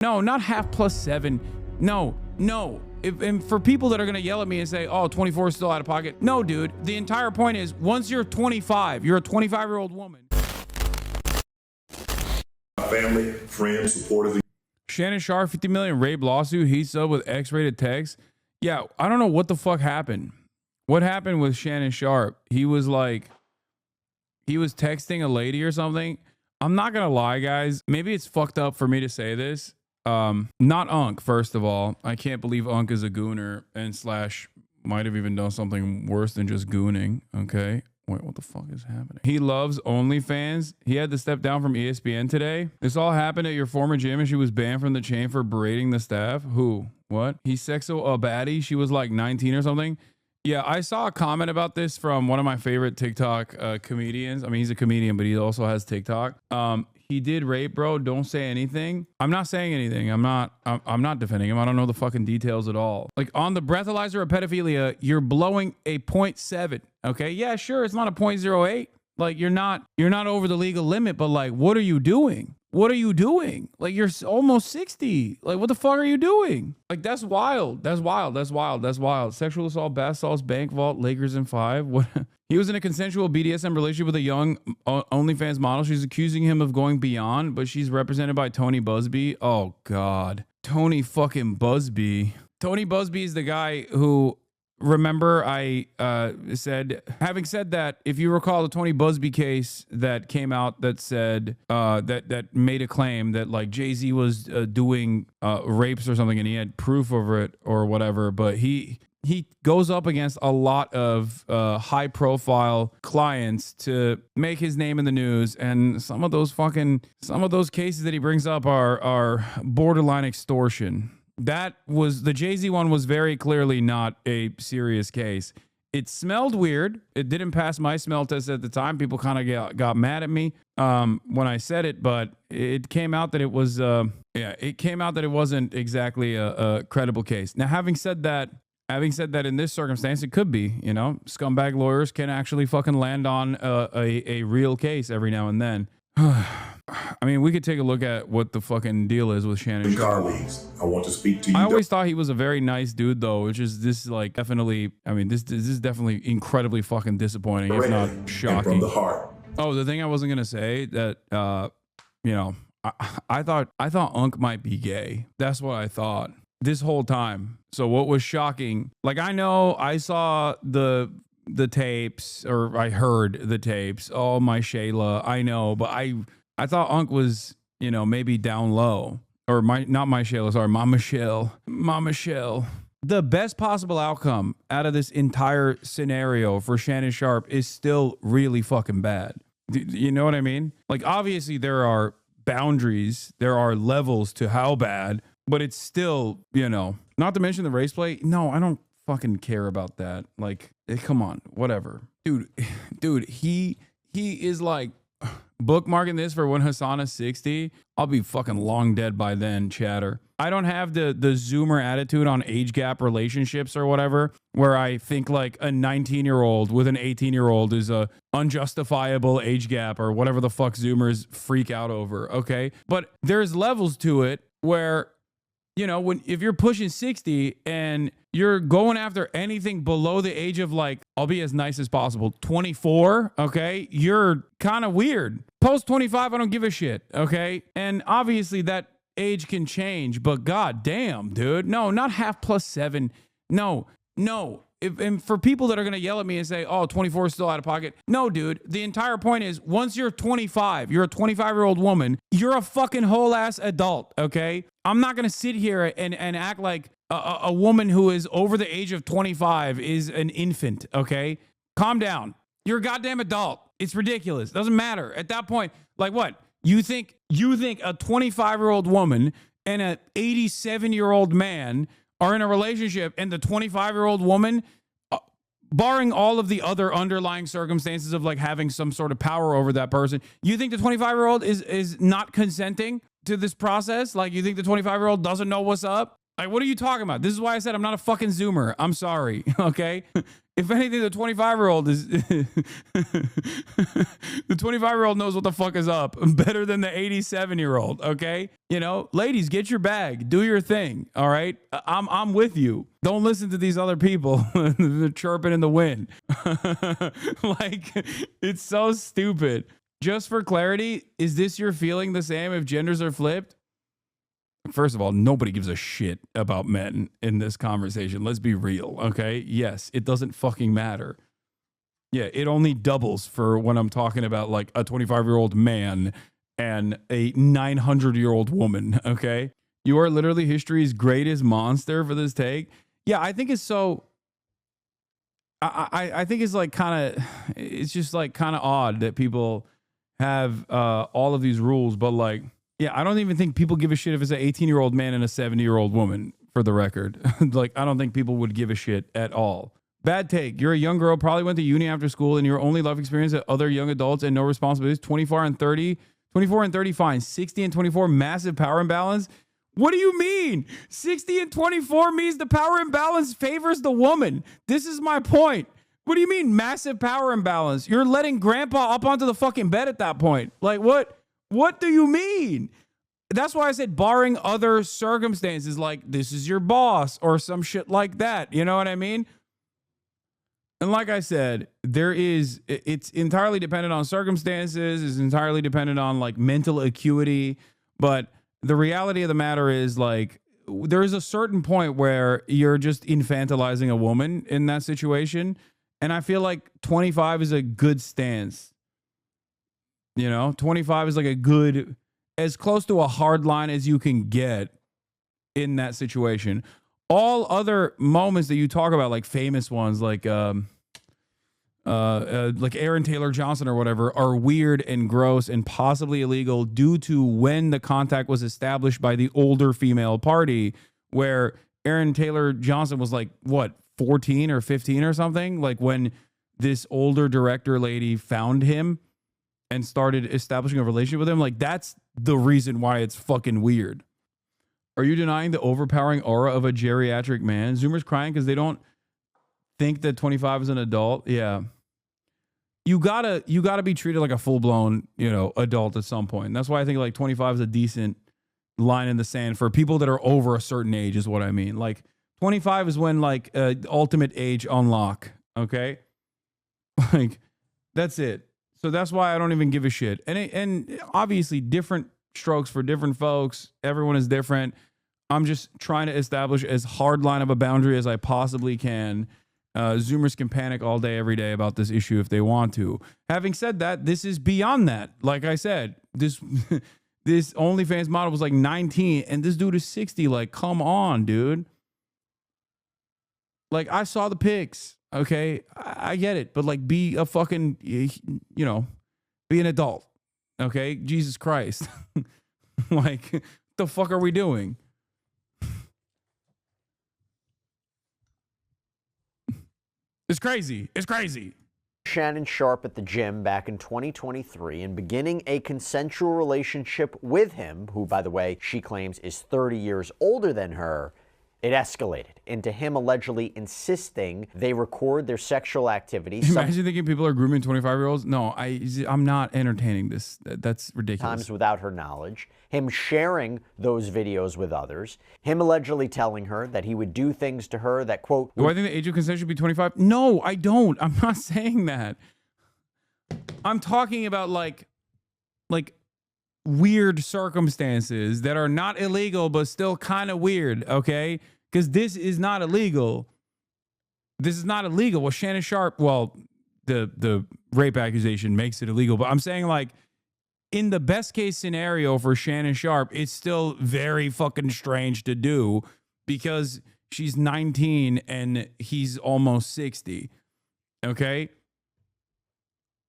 No, not half plus 7. No. And for people that are going to yell at me and say, oh, 24 is still out of pocket. No, dude. The entire point is once you're 25, you're a 25-year-old woman. Family, friends, supporters. Shannon Sharpe, 50 million rape lawsuit. He subbed with X-rated text. Yeah, I don't know what the fuck happened. What happened with Shannon Sharpe? He was texting a lady or something. I'm not going to lie, guys. Maybe it's fucked up for me to say this. Not Unk, first of all. I can't believe Unk is a gooner and slash might have even done something worse than just gooning. Okay. Wait, what the fuck is happening? He loves OnlyFans. He had to step down from ESPN today. This all happened at your former gym and she was banned from the chain for berating the staff. Who? What? He sexo a baddie. She was like 19 or something. Yeah, I saw a comment about this from one of my favorite TikTok comedians. I mean, he's a comedian, but he also has TikTok. He did rape, bro. Don't say anything. I'm not saying anything. I'm not defending him. I don't know the fucking details at all. Like on the breathalyzer of pedophilia, you're blowing a 0.7. Okay, yeah, sure, it's not a 0.08. Like you're not over the legal limit, but like, what are you doing? What are you doing? Like you're almost 60. Like what the fuck are you doing? Like that's wild. That's wild. That's wild. That's wild. Sexual assault, bath salts, bank vault, Lakers in 5. What? He was in a consensual BDSM relationship with a young OnlyFans model. She's accusing him of going beyond, but she's represented by Tony Busby. Oh God, Tony fucking Busby. Tony Busby is the guy who. Remember, I said, having said that, if you recall the Tony Busby case that came out that said that made a claim that like Jay-Z was doing rapes or something and he had proof over it or whatever, but he goes up against a lot of high profile clients to make his name in the news, and some of those cases that he brings up are borderline extortion. That was the Jay-Z one was very clearly not a serious case. It smelled weird. It didn't pass my smell test at the time. People kind of got mad at me when I said it, but it came out that it was it came out that it wasn't exactly a credible case. Now, having said that in this circumstance, it could be, you know, scumbag lawyers can actually fucking land on a real case every now and then. I mean, we could take a look at what the fucking deal is with Shannon Sharpe. I want to speak to you. I always thought he was a very nice dude, though, which is this like definitely. I mean, this is definitely incredibly fucking disappointing, if not shocking. From the heart. Oh, the thing I wasn't gonna say that, you know, I thought Unk might be gay. That's what I thought this whole time. So what was shocking? Like I know I saw the tapes, or I heard the tapes. Oh my Shayla, I know, but I thought Unk was, you know, maybe down low, or not my Shayla, sorry, Mama Shell. The best possible outcome out of this entire scenario for Shannon Sharpe is still really fucking bad. You know what I mean? Like obviously there are boundaries, there are levels to how bad, but it's still, you know, not to mention the race play. No, I don't fucking care about that. Like, come on, whatever. Dude, he is like bookmarking this for when Hassan is 60. I'll be fucking long dead by then, chatter. I don't have the Zoomer attitude on age gap relationships or whatever, where I think like a 19-year-old with an 18-year-old is a unjustifiable age gap or whatever the fuck Zoomers freak out over, okay? But there's levels to it where, you know, if you're pushing 60 and you're going after anything below the age of like, I'll be as nice as possible, 24, okay? You're kind of weird. Post 25, I don't give a shit, okay? And obviously that age can change, but god damn, dude. No, not half plus 7. No. And for people that are going to yell at me and say, oh, 24 is still out of pocket. No, dude. The entire point is once you're 25, you're a 25-year-old woman, you're a fucking whole ass adult, okay? I'm not going to sit here and act like a woman who is over the age of 25 is an infant, okay? Calm down. You're a goddamn adult. It's ridiculous. Doesn't matter. At that point, like what? You think a 25-year-old woman and an 87-year-old man are in a relationship, and the 25-year-old woman, barring all of the other underlying circumstances of like having some sort of power over that person, you think the 25-year-old is not consenting to this process? Like you think the 25-year-old doesn't know what's up? Like, what are you talking about? This is why I said I'm not a fucking Zoomer. I'm sorry, okay? If anything, the 25-year-old is the 25-year-old knows what the fuck is up better than the 87-year-old. Okay, ladies, get your bag, do your thing. All right, I'm with you. Don't listen to these other people chirping in the wind. Like, it's so stupid. Just for clarity, is this your feeling the same if genders are flipped? First of all, nobody gives a shit about men in this conversation. Let's be real, okay? Yes, it doesn't fucking matter. Yeah, it only doubles for when I'm talking about like a 25-year-old man and a 900-year-old woman, okay? You are literally history's greatest monster for this take. Yeah, I think it's so... I think it's like kind of... It's just like kind of odd that people have all of these rules, but like... Yeah, I don't even think people give a shit if it's an 18-year-old man and a 70-year-old woman, for the record. Like, I don't think people would give a shit at all. Bad take. You're a young girl, probably went to uni after school, and your only life experience at other young adults and no responsibilities. 24 and 30, fine. 60 and 24, massive power imbalance. What do you mean? 60 and 24 means the power imbalance favors the woman. This is my point. What do you mean, massive power imbalance? You're letting grandpa up onto the fucking bed at that point. Like, what? What do you mean? That's why I said barring other circumstances, like this is your boss or some shit like that. You know what I mean? And like I said, it's entirely dependent on circumstances. It's entirely dependent on like mental acuity. But the reality of the matter is like there's a certain point where you're just infantilizing a woman in that situation. And I feel like 25 is a good stance. 25 is like a good, as close to a hard line as you can get in that situation. All other moments that you talk about, like famous ones, like Aaron Taylor Johnson or whatever, are weird and gross and possibly illegal due to when the contact was established by the older female party, where Aaron Taylor Johnson was like, what, 14 or 15 or something? Like when this older director lady found him and started establishing a relationship with him. Like, that's the reason why it's fucking weird. Are you denying the overpowering aura of a geriatric man? Zoomers crying because they don't think that 25 is an adult. Yeah. You gotta be treated like a full-blown, adult at some point. And that's why I think like 25 is a decent line in the sand for people that are over a certain age is what I mean. Like 25 is when like ultimate age unlock. Okay. Like that's it. So that's why I don't even give a shit. And obviously different strokes for different folks. Everyone is different. I'm just trying to establish as hard line of a boundary as I possibly can. Zoomers can panic all day, every day about this issue if they want to. Having said that, this is beyond that. Like I said, this this OnlyFans model was like 19 and this dude is 60. Like, come on, dude. Like, I saw the pics. Okay, I get it, but like, be a fucking, be an adult. Okay, Jesus Christ. Like, what the fuck are we doing? It's crazy. It's crazy. Shannon Sharpe at the gym back in 2023 and beginning a consensual relationship with him, who, by the way, she claims is 30 years older than her. It escalated into him allegedly insisting they record their sexual activity. Imagine thinking people are grooming 25-year-olds. No, I'm not entertaining this. That's ridiculous. Times without her knowledge. Him sharing those videos with others. Him allegedly telling her that he would do things to her that, quote... Do I think the age of consent should be 25? No, I don't. I'm not saying that. I'm talking about like weird circumstances that are not illegal but still kind of weird, okay? Because this is not illegal. This is not illegal. Well, Shannon Sharpe, well, the rape accusation makes it illegal, but I'm saying like in the best case scenario for Shannon Sharpe, it's still very fucking strange to do because she's 19 and he's almost 60, okay?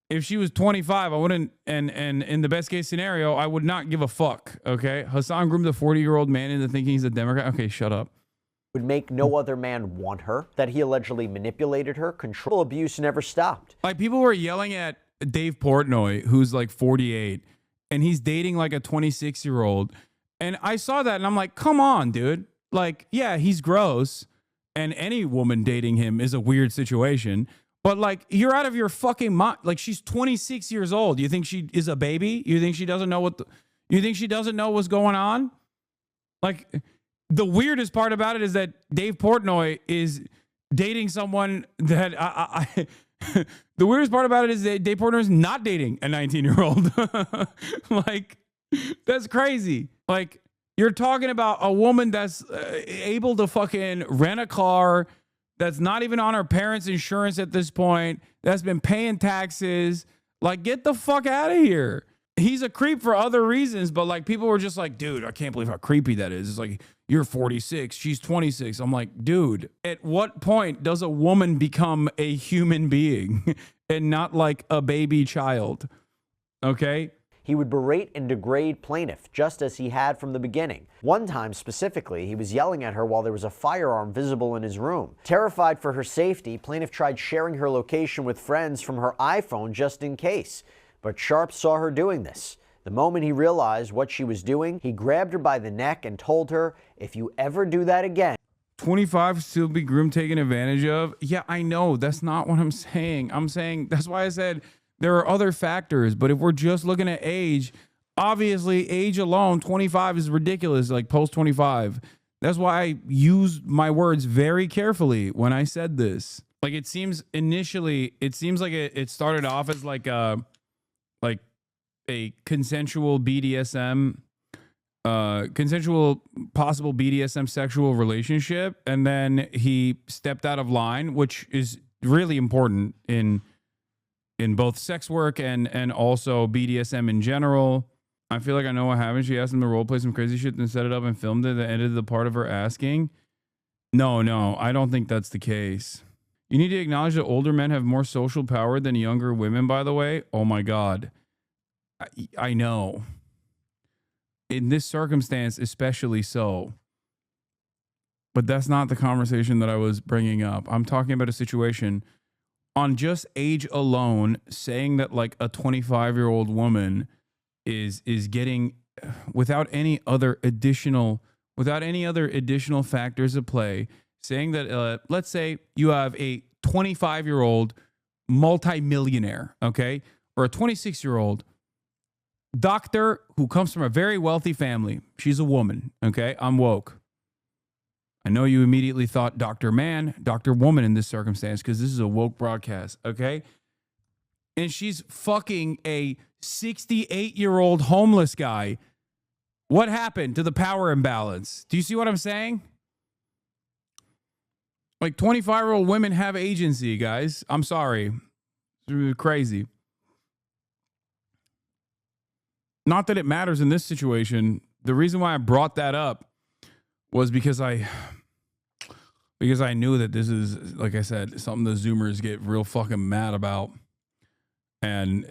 If she was 25, I wouldn't, and in the best case scenario, I would not give a fuck, okay? Hassan groomed a 40-year-old man into thinking he's a Democrat. Okay, shut up. Would make no other man want her, that he allegedly manipulated her. Control abuse never stopped. Like, people were yelling at Dave Portnoy, who's like 48, and he's dating like a 26-year-old. And I saw that, and I'm like, come on, dude. Like, yeah, he's gross, and any woman dating him is a weird situation. But like, you're out of your fucking mind. Like, she's 26 years old. You think she is a baby? You think she doesn't know you think she doesn't know what's going on? Like, the weirdest part about it is that Dave Portnoy is dating someone that the weirdest part about it is that Dave Portnoy is not dating a 19-year-old. Like, that's crazy. Like, you're talking about a woman that's able to fucking rent a car, that's not even on her parents' insurance at this point, that's been paying taxes. Like, get the fuck out of here. He's a creep for other reasons, but like, people were just like, dude, I can't believe how creepy that is. It's like, you're 46, she's 26. I'm like, dude, at what point does a woman become a human being and not like a baby child? Okay? He would berate and degrade plaintiff, just as he had from the beginning. One time specifically, he was yelling at her while there was a firearm visible in his room. Terrified for her safety, plaintiff tried sharing her location with friends from her iPhone just in case. But Sharp saw her doing this. The moment he realized what she was doing, he grabbed her by the neck and told her, if you ever do that again. 25 still be groom taken advantage of? Yeah, I know. That's not what I'm saying. I'm saying, that's why I said there are other factors. But if we're just looking at age, obviously age alone, 25 is ridiculous, like post 25. That's why I use my words very carefully when I said this. Like, it seems initially, it seems like it started off as like a consensual BDSM, consensual possible BDSM sexual relationship, and then he stepped out of line, which is really important in both sex work and also BDSM in general. I feel like I know what happened. She asked him to role play some crazy shit, then set it up and filmed it. That ended the part of her asking. No, I don't think that's the case. You need to acknowledge that older men have more social power than younger women, by the way. Oh my God. I know. In this circumstance, especially so. But that's not the conversation that I was bringing up. I'm talking about a situation on just age alone, saying that like a 25-year-old woman is getting, without any other additional factors at play, saying that let's say you have a 25-year-old multimillionaire, okay, or a 26-year-old doctor who comes from a very wealthy family. She's a woman, okay? I'm woke. I know you immediately thought Dr. Man, Dr. Woman in this circumstance, because this is a woke broadcast, okay? And she's fucking a 68-year-old homeless guy. What happened to the power imbalance? Do you see what I'm saying? Like, 25-year-old women have agency, guys. I'm sorry. It's crazy. Not that it matters in this situation. The reason why I brought that up was because I knew that this is, like I said, something the Zoomers get real fucking mad about. And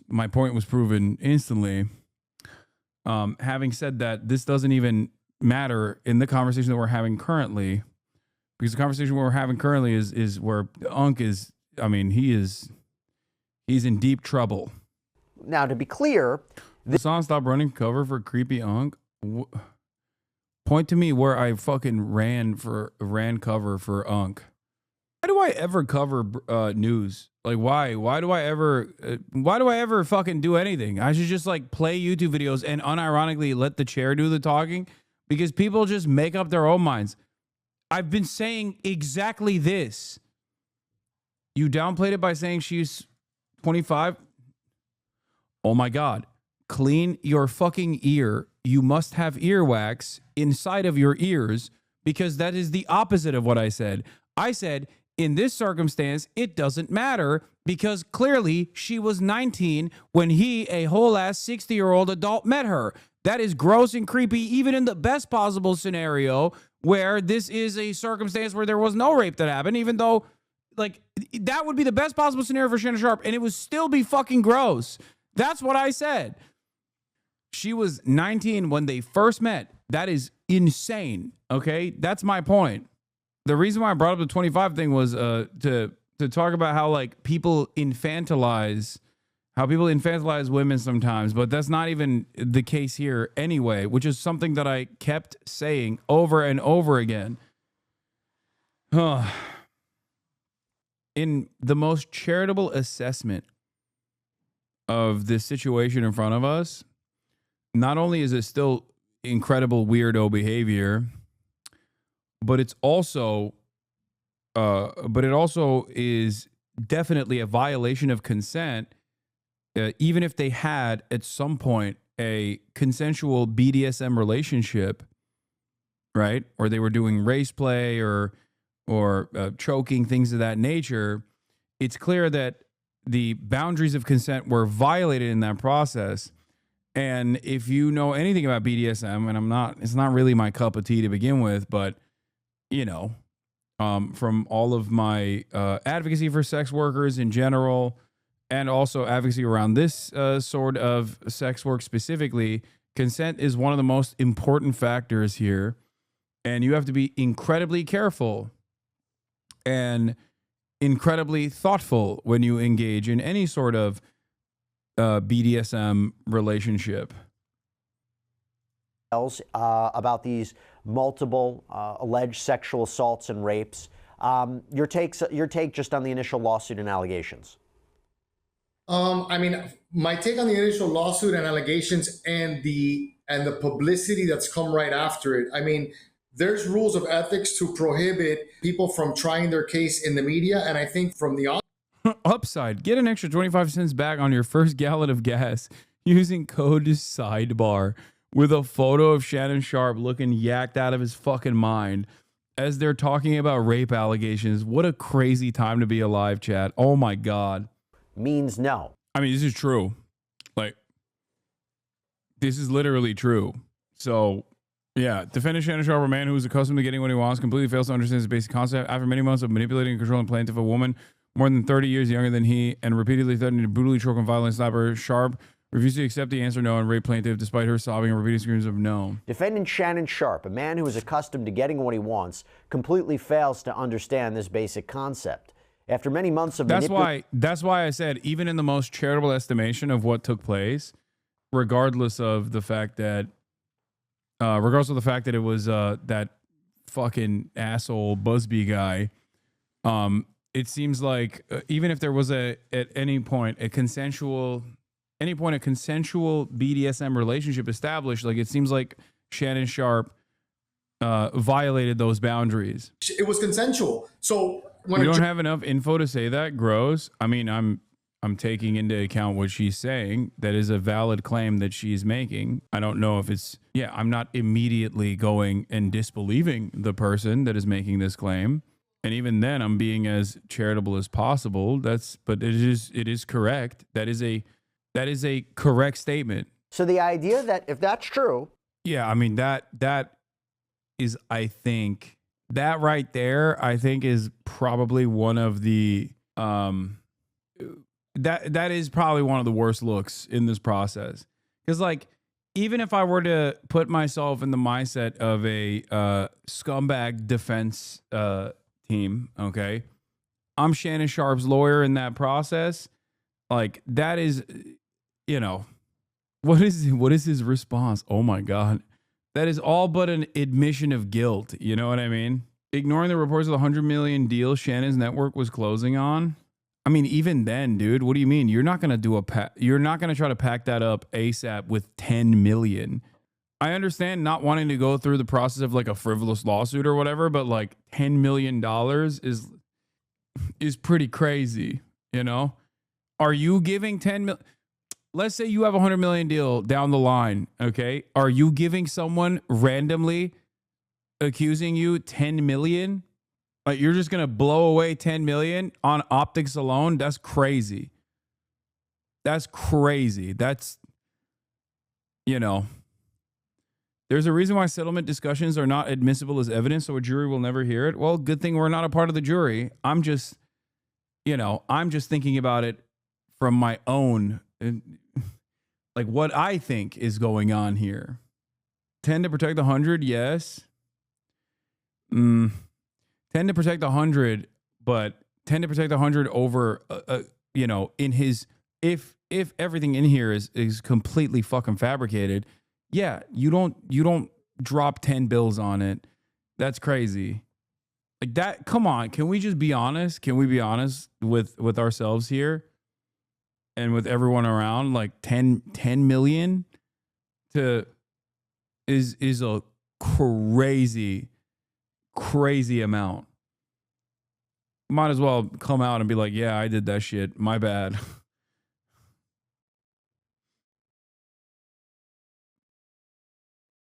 my point was proven instantly. Having said that, this doesn't even matter in the conversation that we're having currently, because the conversation we're having currently is where Unc is, I mean, he's in deep trouble. Now, to be clear, the song "Stop Running" cover for Creepy Unc. Point to me where I fucking ran cover for Unc. Why do I ever cover news? Like, why? Why do I ever fucking do anything? I should just like play YouTube videos and unironically let the chair do the talking, because people just make up their own minds. I've been saying exactly this. You downplayed it by saying she's 25. Oh my God. Clean your fucking ear. You must have earwax inside of your ears, because that is the opposite of what I said. I said, in this circumstance, it doesn't matter, because clearly she was 19 when he, a whole ass 60-year-old adult, met her. That is gross and creepy, even in the best possible scenario where this is a circumstance where there was no rape that happened, even though, like, that would be the best possible scenario for Shannon Sharpe, and it would still be fucking gross. That's what I said. She was 19 when they first met. That is insane. Okay, that's my point. The reason why I brought up the 25 thing was to talk about how like people infantilize women sometimes, but that's not even the case here anyway, which is something that I kept saying over and over again. In the most charitable assessment of this situation in front of us, not only is it still incredible weirdo behavior, but it also is definitely a violation of consent, even if they had at some point a consensual BDSM relationship, right? Or they were doing race play or choking, things of that nature. It's clear that the boundaries of consent were violated in that process. And if you know anything about BDSM, and it's not really my cup of tea to begin with, but from all of my advocacy for sex workers in general, and also advocacy around this sort of sex work specifically, consent is one of the most important factors here. And you have to be incredibly careful and incredibly thoughtful when you engage in any sort of BDSM relationship. About these multiple alleged sexual assaults and rapes. Your take just on the initial lawsuit and allegations. I mean, my take on the initial lawsuit and allegations and the publicity that's come right after it. I mean, there's rules of ethics to prohibit people from trying their case in the media, and I think from the upside, get an extra 25 cents back on your first gallon of gas using code SIDEBAR with a photo of Shannon Sharpe looking yacked out of his fucking mind as they're talking about rape allegations. What a crazy time to be alive, chat. Oh my God. Means no. I mean, this is true. Like, this is literally true. So, yeah, defendant Shannon Sharpe, a man who is accustomed to getting what he wants, completely fails to understand his basic concept. After many months of manipulating and controlling plaintiff, a woman more than 30 years younger than he, and repeatedly threatening to brutally choke and violently slap her, Sharpe refused to accept the answer no and rape plaintiff despite her sobbing and repeating screams of no. Defendant Shannon Sharpe, a man who is accustomed to getting what he wants, completely fails to understand this basic concept. After many months of that's why I said, even in the most charitable estimation of what took place, regardless of the fact that it was that fucking asshole Busby guy, it seems like even if there was at any point a consensual BDSM relationship established, like it seems like Shannon Sharpe violated those boundaries. It was consensual. So when you don't have enough info to say that, Gross. I mean, I'm taking into account what she's saying. That is a valid claim that she's making. I don't know if it's, I'm not immediately going and disbelieving the person that is making this claim. And even then, I'm being as charitable as possible. But it is correct. That is a correct statement. So the idea that if that's true. Yeah, I mean, that is, I think, that right there, I think is probably one of the, that is probably one of the worst looks in this process. Because, like, even if I were to put myself in the mindset of a scumbag defense team, okay, I'm Shannon Sharpe's lawyer in that process. Like, that is, what is his response? Oh my God. That is all but an admission of guilt. You know what I mean? Ignoring the reports of the $100 million deal Shannon's network was closing on. I mean, even then, dude, what do you mean? You're not going to you're not going to try to pack that up ASAP with 10 million. I understand not wanting to go through the process of like a frivolous lawsuit or whatever, but like $10 million is pretty crazy. Are you giving 10 million? Let's say you have a $100 million deal down the line. Okay. Are you giving someone randomly accusing you 10 million? Like, you're just going to blow away 10 million on optics alone? That's crazy. That's crazy. That's, there's a reason why settlement discussions are not admissible as evidence, so a jury will never hear it. Well, good thing we're not a part of the jury. I'm just thinking about it from my own, like what I think is going on here. 10 to protect the 100, yes. 10 to protect the 100, but 10 to protect the 100 over, in his, if everything in here is completely fucking fabricated, yeah, you don't drop 10 bills on it. That's crazy. Like that, come on. Can we just be honest? Can we be honest with ourselves here and with everyone around? Like 10 million to is a crazy amount. Might as well come out and be like, yeah, I did that shit. My bad.